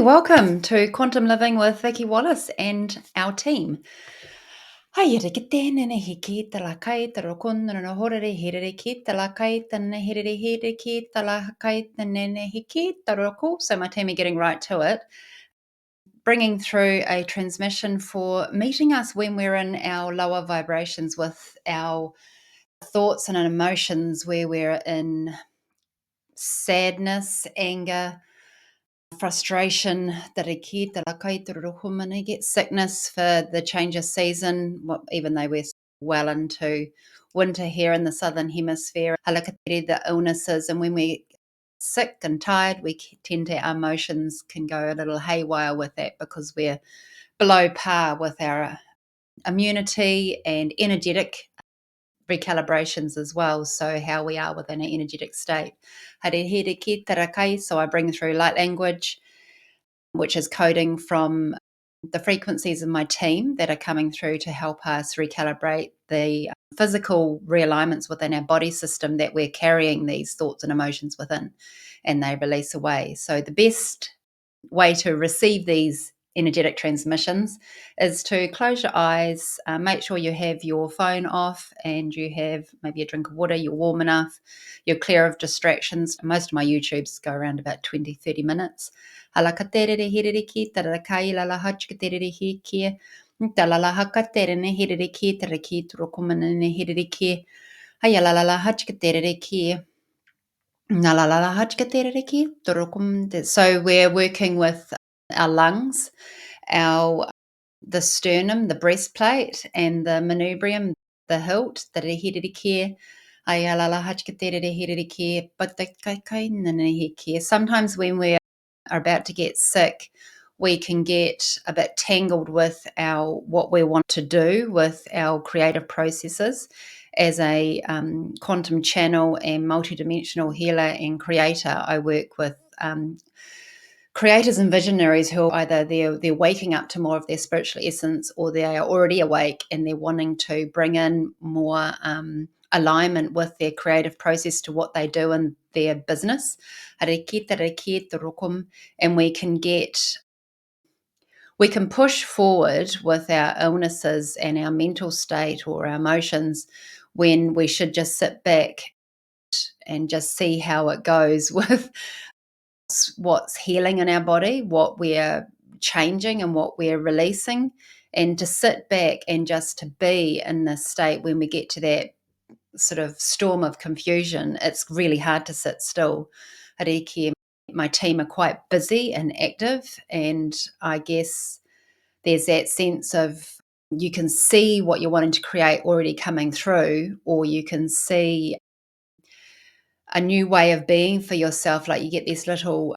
Welcome to Quantum Living with Vicki Wallace and our team. Haere ki tēnei hi ki tala kai tara kona na horere here ki tala kai tana here ki tala kai tana hi ki tara ko. So my team are getting right to it, bringing through a transmission for meeting us when we're in our lower vibrations with our thoughts and emotions, where we're in sadness, anger, frustration, get sickness for the change of season, even though we're well into winter here in the southern hemisphere. The illnesses, and when we're sick and tired, our emotions can go a little haywire with that because we're below par with our immunity and energetic recalibrations as well. So how we are within an energetic state. So I bring through light language, which is coding from the frequencies of my team that are coming through to help us recalibrate the physical realignments within our body system that we're carrying these thoughts and emotions within, and they release away. So the best way to receive these energetic transmissions is to close your eyes, make sure you have your phone off and you have maybe a drink of water, you're warm enough, you're clear of distractions. Most of my YouTubes go around about 20-30 minutes. So we're working with our lungs, the sternum, the breastplate, and the manubrium, the hilt, Sometimes when we are about to get sick, we can get a bit tangled with what we want to do with our creative processes. As a quantum channel and multidimensional healer and creator, I work with creators and visionaries who either they're waking up to more of their spiritual essence, or they are already awake and they're wanting to bring in more alignment with their creative process to what they do in their business. And we can push forward with our illnesses and our mental state or our emotions when we should just sit back and just see how it goes with what's healing in our body, what we're changing and what we're releasing, and to sit back and just to be in this state. When we get to that sort of storm of confusion, it's really hard to sit still. My team are quite busy and active, and I guess there's that sense of you can see what you're wanting to create already coming through, or you can see a new way of being for yourself. Like you get these little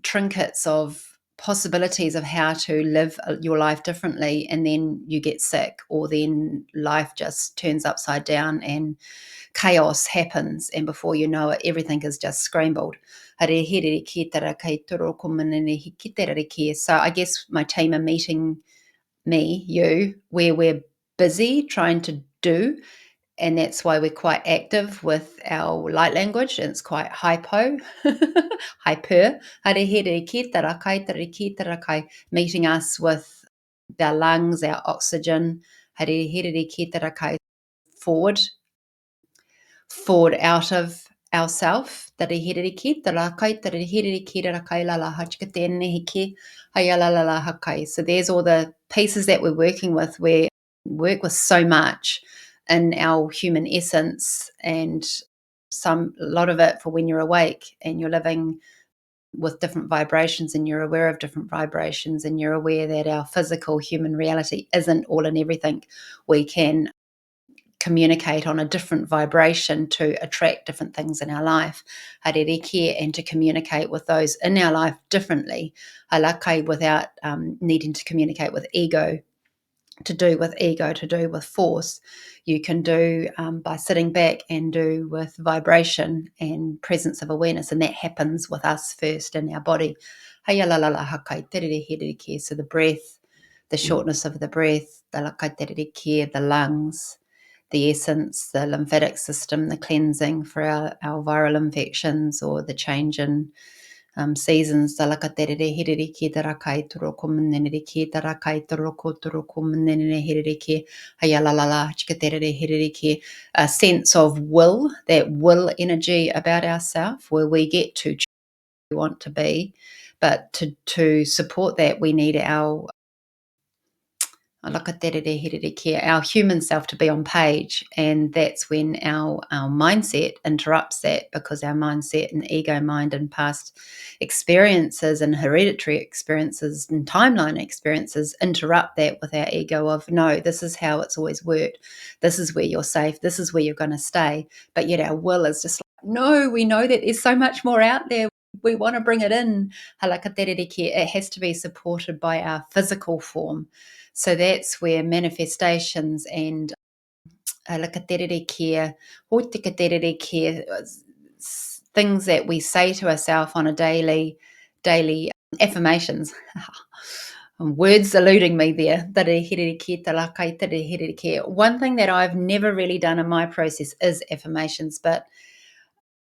trinkets of possibilities of how to live your life differently, and then you get sick, or then life just turns upside down and chaos happens, and before you know it, everything is just scrambled. So I guess my team are meeting you where we're busy trying to do, and that's why we're quite active with our light language, and it's quite hypo, hyper, meeting us with our lungs, our oxygen, forward, out of ourself. So there's all the pieces that we're working with. We work with so much in our human essence, and a lot of it for when you're awake and you're living with different vibrations, and you're aware of different vibrations, and you're aware that our physical human reality isn't all and everything. We can communicate on a different vibration to attract different things in our life, and to communicate with those in our life differently, without needing to communicate with ego, to do with force. You can do by sitting back and do with vibration and presence of awareness, and that happens with us first in our body. So the breath, the shortness of the breath, the lungs, the essence, the lymphatic system, the cleansing for our viral infections, or the change in seasons. Talakaterere hiriki tarakai turoko meneniki tarakai turoko menene hiriki hayalalala chikaterere hiriki. A sense of will, that will energy about ourselves, where we get to choose who we want to be. But to support that, we need our our human self to be on page, and that's when our mindset interrupts that, because our mindset and ego mind and past experiences and hereditary experiences and timeline experiences interrupt that with our ego of, no, this is how it's always worked, this is where you're safe, this is where you're going to stay. But yet our will is just like, no, we know that there's so much more out there, we want to bring it in. It has to be supported by our physical form. So that's where manifestations and care, things that we say to ourselves on a daily affirmations. Words eluding me there. One thing that I've never really done in my process is affirmations, but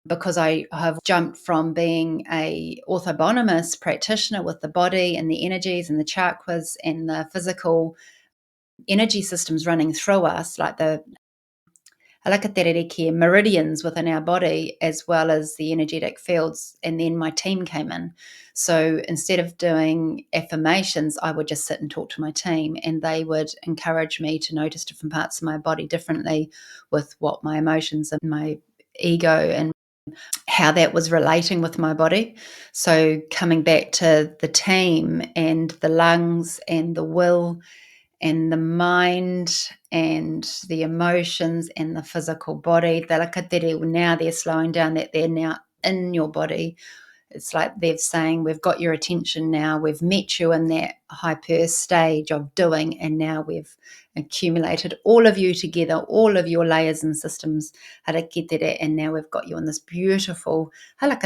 because I have jumped from being a orthobonomist practitioner with the body and the energies and the chakras and the physical energy systems running through us, like the alakatereke meridians within our body, as well as the energetic fields. And then my team came in. So instead of doing affirmations, I would just sit and talk to my team, and they would encourage me to notice different parts of my body differently, with what my emotions and my ego and how that was relating with my body. So coming back to the team and the lungs and the will and the mind and the emotions and the physical body. Now they're slowing down, that they're now in your body. It's like they're saying, we've got your attention now, we've met you in that hyper stage of doing, and now we've accumulated all of you together, all of your layers and systems, and now we've got you in this beautiful, like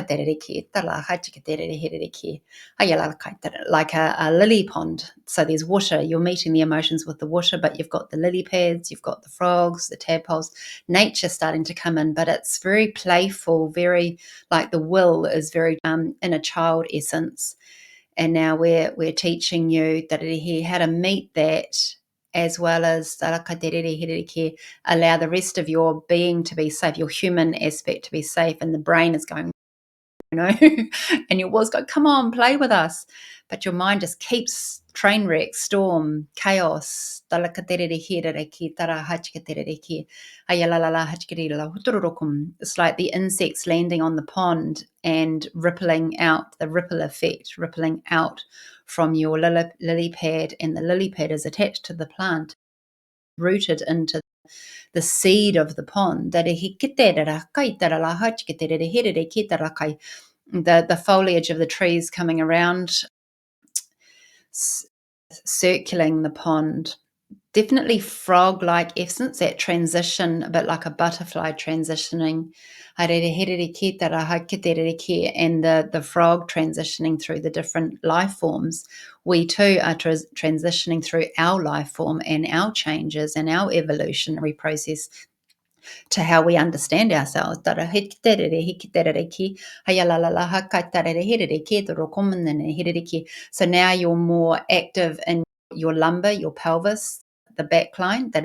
a lily pond. So there's water, you're meeting the emotions with the water, but you've got the lily pads, you've got the frogs, the tadpoles, nature starting to come in, but it's very playful, very like the will is very in a child essence. And now we're teaching you how to meet that, as well as allow the rest of your being to be safe, your human aspect to be safe, and the brain is going, and your walls go, come on, play with us. But your mind just keeps train wreck, storm, chaos. It's like the insects landing on the pond and rippling out, the ripple effect, rippling out from your lily pad, and the lily pad is attached to the plant, rooted into the seed of the pond. The foliage of the trees coming around, circling the pond. Definitely frog-like essence, that transition, a bit like a butterfly transitioning. And the frog transitioning through the different life forms. We too are transitioning through our life form and our changes and our evolutionary process to how we understand ourselves. So now you're more active in your lumbar, your pelvis, the back line, the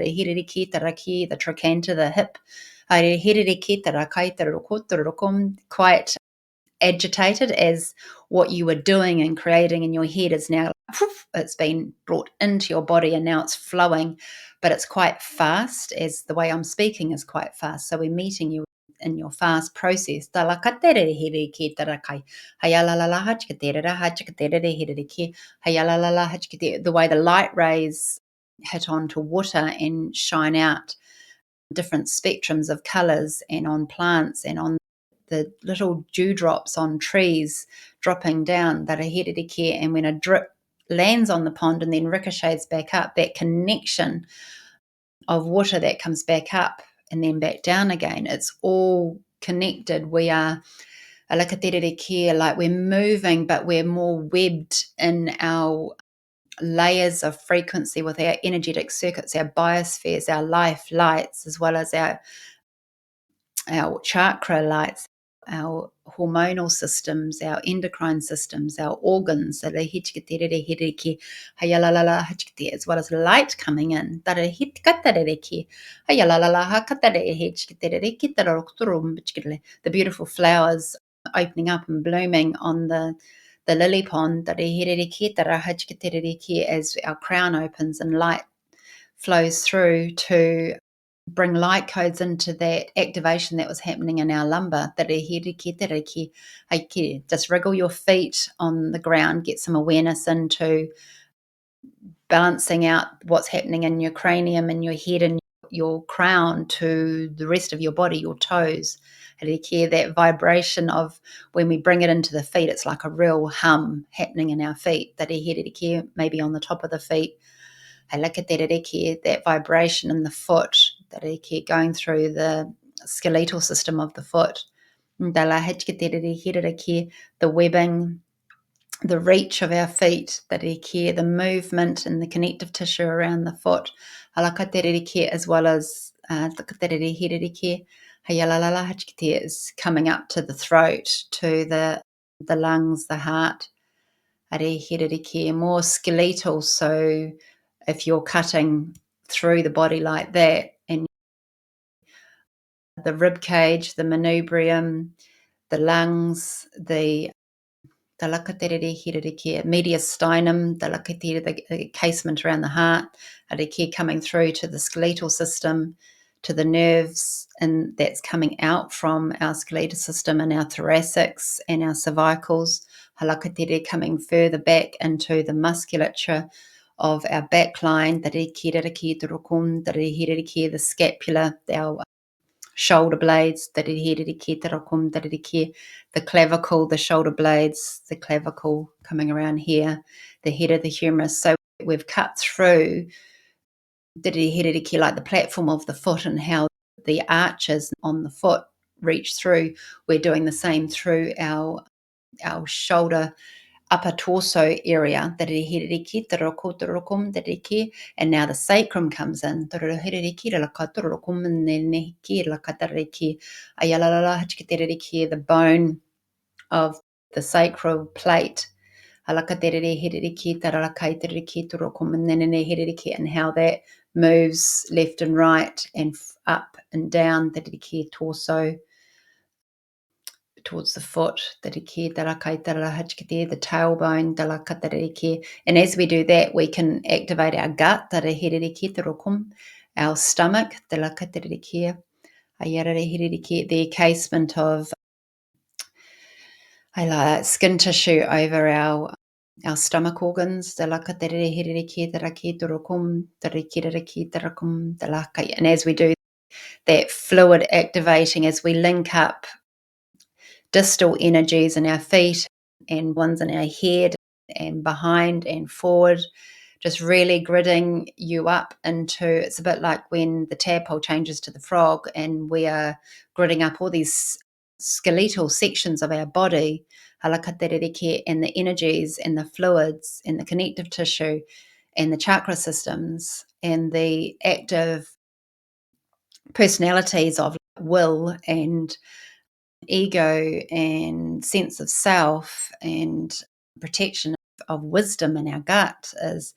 trochanter, the hip. Quite agitated, as what you were doing and creating in your head is now, it's been brought into your body, and now it's flowing, but it's quite fast, as the way I'm speaking is quite fast. So we're meeting you in your fast process. The way the light rays hit onto water and shine out different spectrums of colors, and on plants, and on the little dewdrops on trees dropping down, and when a drip lands on the pond and then ricochets back up, that connection of water that comes back up and then back down again, it's all connected. We are like we're moving, but we're more webbed in our layers of frequency with our energetic circuits, our biospheres, our life lights, as well as our chakra lights. our hormonal systems, our endocrine systems, our organs, as well as light coming in. The beautiful flowers opening up and blooming on the lily pond, as our crown opens and light flows through to bring light codes into that activation that was happening in our lumbar. Just wriggle your feet on the ground, get some awareness into balancing out what's happening in your cranium and your head and your crown to the rest of your body, your toes. That vibration of when we bring it into the feet, it's like a real hum happening in our feet. Maybe on the top of the feet. That vibration in the foot, going through the skeletal system of the foot. The webbing, the reach of our feet, the movement and the connective tissue around the foot, as well as is coming up to the throat, to the lungs, the heart. More skeletal, so if you're cutting through the body like that, and the rib cage, the manubrium, the lungs, the mediastinum, the casement around the heart, coming through to the skeletal system, to the nerves, and that's coming out from our skeletal system and our thoracics and our cervicals, coming further back into the musculature of our back line, the scapula, our shoulder blades, the clavicle, the shoulder blades, the clavicle coming around here, the head of the humerus. So we've cut through like the platform of the foot and how the arches on the foot reach through. We're doing the same through our shoulder, upper torso area, and now the sacrum comes in, the bone of the sacral plate, and how that moves left and right and up and down the torso towards the foot, the tailbone, and as we do that, we can activate our gut, our stomach, the encasement of skin tissue over our stomach organs, and as we do that fluid activating, as we link up distal energies in our feet and ones in our head and behind and forward, just really gridding you up into, it's a bit like when the tadpole changes to the frog and we are gridding up all these skeletal sections of our body, and the energies and the fluids and the connective tissue and the chakra systems and the active personalities of will and ego and sense of self and protection of wisdom in our gut, is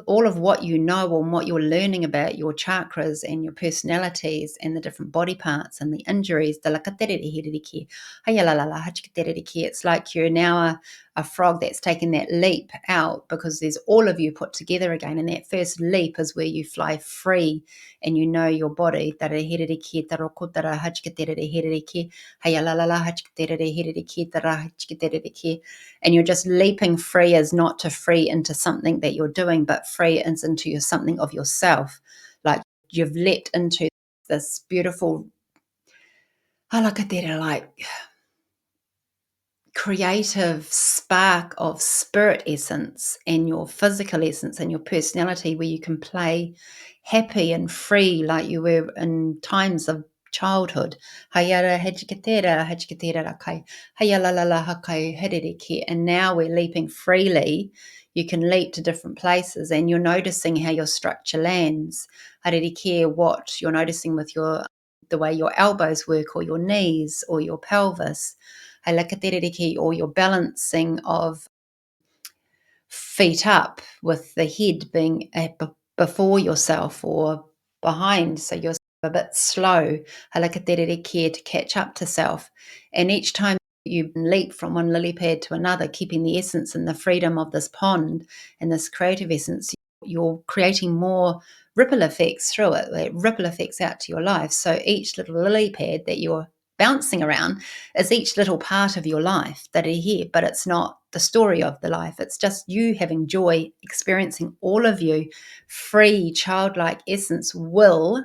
all of what you know and what you're learning about your chakras and your personalities and the different body parts and the injuries. It's like you're now a frog that's taken that leap out, because there's all of you put together again, and that first leap is where you fly free and you know your body. And you're just leaping free, as not to free into something that you're doing, but free into something of yourself. Like you've leapt into this beautiful, like creative spark of spirit essence and your physical essence and your personality, where you can play happy and free like you were in times of childhood. And now we're leaping freely. You can leap to different places, and you're noticing how your structure lands. What you're noticing with your the way your elbows work, or your knees, or your pelvis, or your balancing of feet up with the head being before yourself or behind, so you're a bit slow, to catch up to self. And each time you leap from one lily pad to another, keeping the essence and the freedom of this pond and this creative essence, you're creating more ripple effects through it, like ripple effects out to your life. So each little lily pad that you're bouncing around is each little part of your life that are here, but it's not the story of the life. It's just you having joy, experiencing all of you, free, childlike essence, will,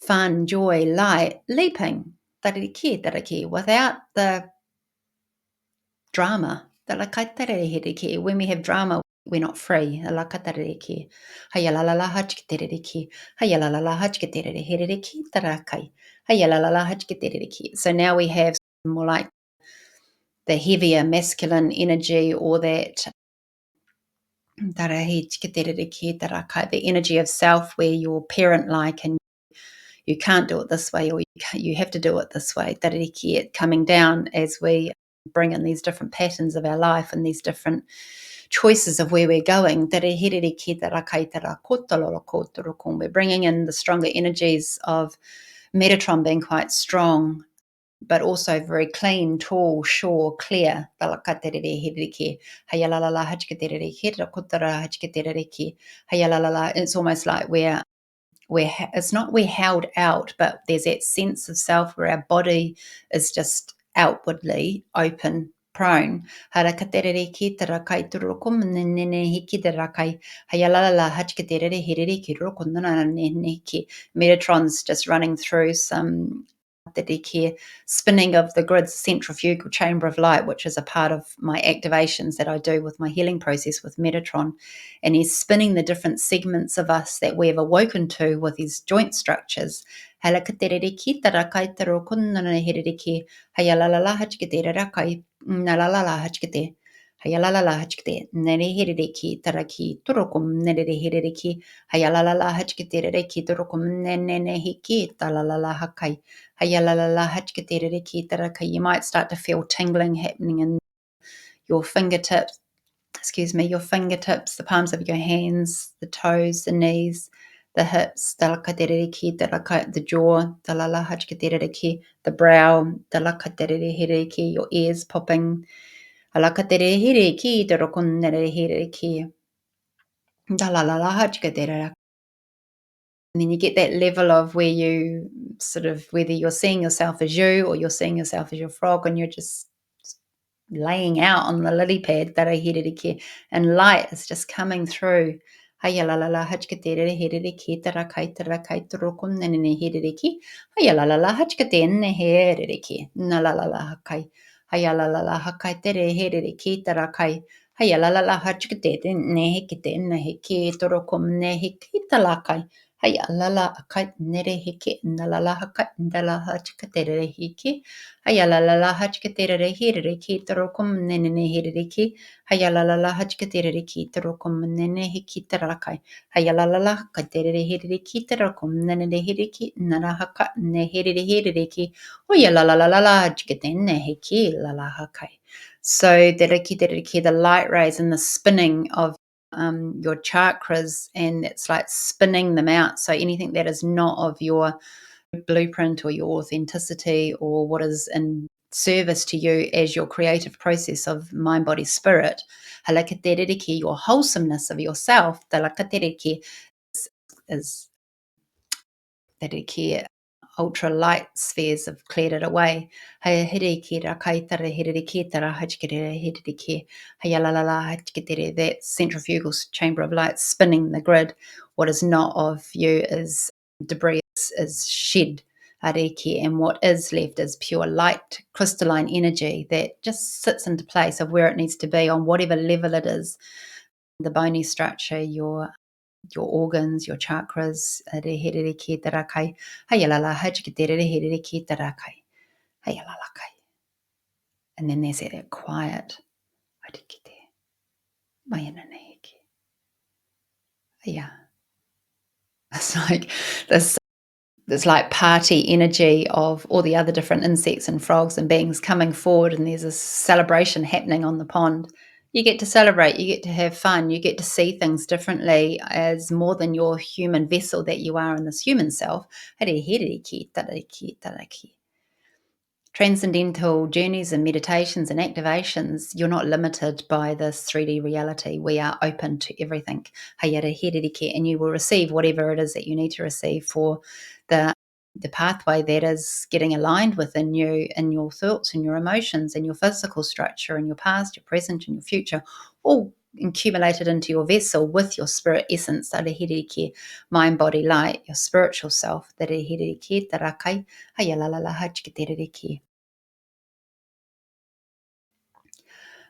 fun, joy, light, leaping, tariki, without the drama. When we have drama, we're not free. So now we have more like the heavier masculine energy, or that the energy of self, where you're parent-like and you can't do it this way, or you have to do it this way. Coming down as we bring in these different patterns of our life and these different choices of where we're going. We're bringing in the stronger energies of Metatron being quite strong, but also very clean, tall, sure, clear. It's almost like it's not we're held out, but there's that sense of self where our body is just outwardly open, prone. Metatron's just running through some spinning of the grid's centrifugal chamber of light, which is a part of my activations that I do with my healing process with Metatron. And he's spinning the different segments of us that we've awoken to with his joint structures. Hayalalala hachkete, nere hiriki, taraki, turukum, nere hiriki, hayalalala hachkete, reki, turukum, nene hiki, talalala hakai, hayalalala hachkete, reki, taraka. You might start to feel tingling happening in your fingertips, your fingertips, the palms of your hands, the toes, the knees, the hips, the jaw, the brow, your ears popping. And then you get that level of where you sort of, whether you're seeing yourself as you or you're seeing yourself as your frog, and you're just laying out on the lily pad, and light is just coming through. Hayalalala hachkatere hiriki tarokum nene hiriki. Hayalalala hachkatere tarokum nene hiki tarakai. Hayalalala katere hiriki tarokum nene hiriki narahaka ne hiriki. Hayalalala hachkatene hiki lalahakai. So the light rays and the spinning of your chakras, and it's like spinning them out. So anything that is not of your blueprint or your authenticity, or what is in service to you as your creative process of mind, body, spirit, your wholesomeness of yourself, is ultra light spheres have cleared it away. That centrifugal chamber of light spinning the grid. What is not of you is debris, is shed. And what is left is pure light, crystalline energy that just sits into place of where it needs to be on whatever level it is. The bony structure, your organs, your chakras. And then there's that quiet. Yeah. It's like this There's like party energy of all the other different insects and frogs and beings coming forward, and there's a celebration happening on the pond. You get to celebrate, you get to have fun, you get to see things differently as more than your human vessel that you are in this human self. Transcendental journeys and meditations and activations, you're not limited by this 3D reality. We are open to everything. And you will receive whatever it is that you need to receive for the pathway that is getting aligned within you, in your thoughts and your emotions and your physical structure and your past, your present and your future, all accumulated into your vessel with your spirit essence, mind, body, light, your spiritual self.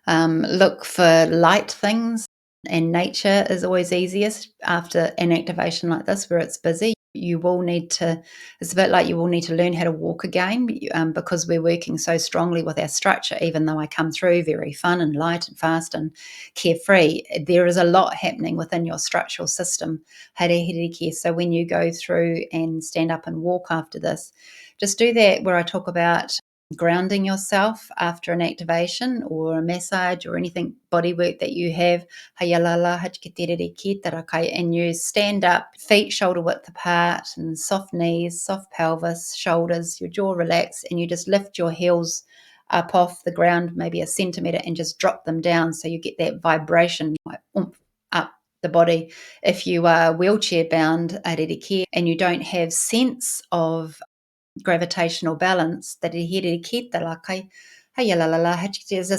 Look for light things, and nature is always easiest after an activation like this where it's busy. You will need to, it's a bit like you will need to learn how to walk again, because we're working so strongly with our structure. Even though I come through very fun and light and fast and carefree, there is a lot happening within your structural system. So when you go through and stand up and walk after this, just do that where I talk about grounding yourself after an activation or a massage or anything body work that you have, and you stand up, feet shoulder width apart, and soft knees, soft pelvis, shoulders, your jaw relaxed, and you just lift your heels up off the ground maybe a centimeter and just drop them down so you get that vibration like oomph up the body. If you are wheelchair bound and you don't have sense of gravitational balance, just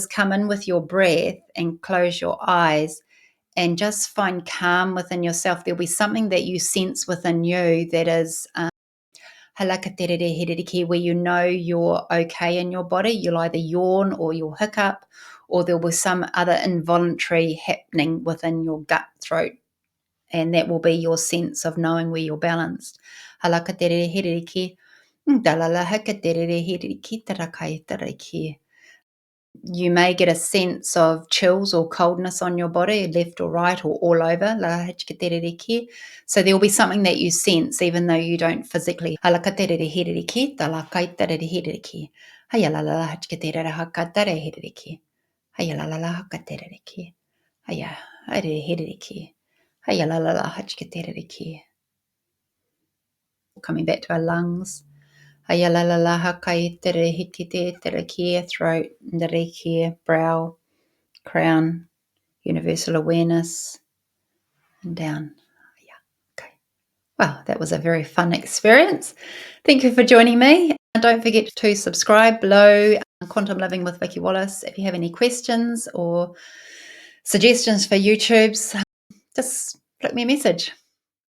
come in with your breath and close your eyes and just find calm within yourself. There'll be something that you sense within you that is where you know you're okay in your body. You'll either yawn or you'll hiccup, or there'll be some other involuntary happening within your gut throat, and that will be your sense of knowing where you're balanced. You may get a sense of chills or coldness on your body, left or right or all over. So there will be something that you sense even though you don't physically. Coming back to our lungs. Throat, brow, crown, universal awareness, and down. Okay. Well, that was a very fun experience. Thank you for joining me. And don't forget to subscribe below, Quantum Living with Vicki Wallace. If you have any questions or suggestions for YouTubes, just flick me a message.